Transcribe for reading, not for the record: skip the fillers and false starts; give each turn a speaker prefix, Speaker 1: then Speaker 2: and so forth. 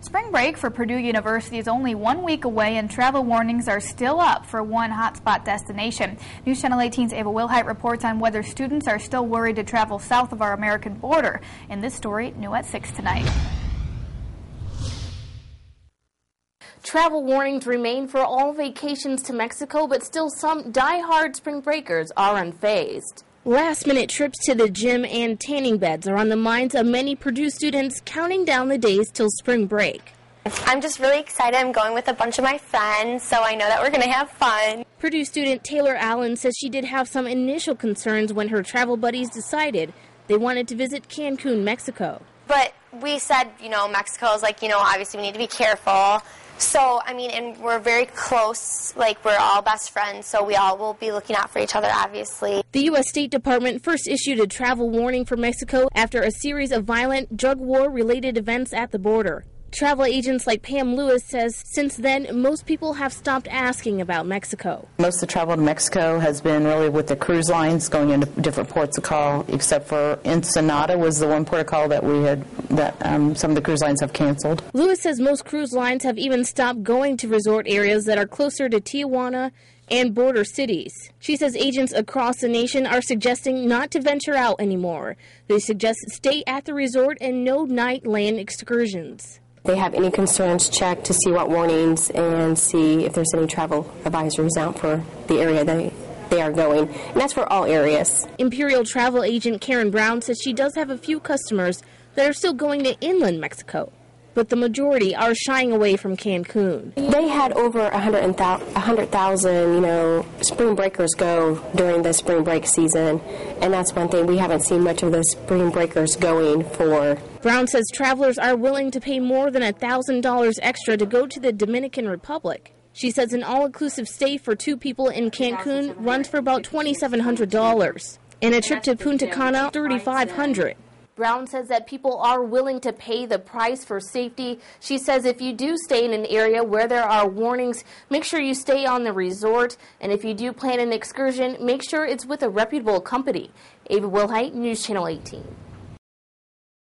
Speaker 1: Spring break for Purdue University is only 1 week away, and travel warnings are still up for one hotspot destination. News Channel 18's Ava Wilhite reports on whether students are still worried to travel south of our American border. In this story, new at 6 tonight.
Speaker 2: Travel warnings remain for all vacations to Mexico, but still some die-hard spring breakers are unfazed. Last-minute trips to the gym and tanning beds are on the minds of many Purdue students, counting down the days till spring break.
Speaker 3: I'm just really excited. I'm going with a bunch of my friends, so I know that we're going to have fun.
Speaker 2: Purdue student Taylor Allen says she did have some initial concerns when her travel buddies decided they wanted to visit Cancun, Mexico.
Speaker 3: But we said, Mexico is obviously we need to be careful. So, and we're very close, we're all best friends, so we all will be looking out for each other, obviously.
Speaker 2: The U.S. State Department first issued a travel warning for Mexico after a series of violent drug war-related events at the border. Travel agents like Pam Lewis says since then, most people have stopped asking about Mexico.
Speaker 4: Most of the travel to Mexico has been really with the cruise lines going into different ports of call, except for Ensenada was the one port of call that some of the cruise lines have canceled.
Speaker 2: Lewis says most cruise lines have even stopped going to resort areas that are closer to Tijuana and border cities. She says agents across the nation are suggesting not to venture out anymore. They suggest stay at the resort and no night land excursions.
Speaker 5: They have any concerns, check to see what warnings and see if there's any travel advisories out for the area they are going. And that's for all areas.
Speaker 2: Imperial travel agent Karen Brown says she does have a few customers that are still going to inland Mexico, but the majority are shying away from Cancun.
Speaker 5: They had over 100,000, spring breakers go during the spring break season, and that's one thing we haven't seen much of the spring breakers going for.
Speaker 2: Brown says travelers are willing to pay more than $1,000 extra to go to the Dominican Republic. She says an all-inclusive stay for 2 people in Cancun runs for about $2,700, and a trip to Punta Cana, $3,500. Brown says that people are willing to pay the price for safety. She says if you do stay in an area where there are warnings, make sure you stay on the resort. And if you do plan an excursion, make sure it's with a reputable company. Ava Wilhite, News Channel 18.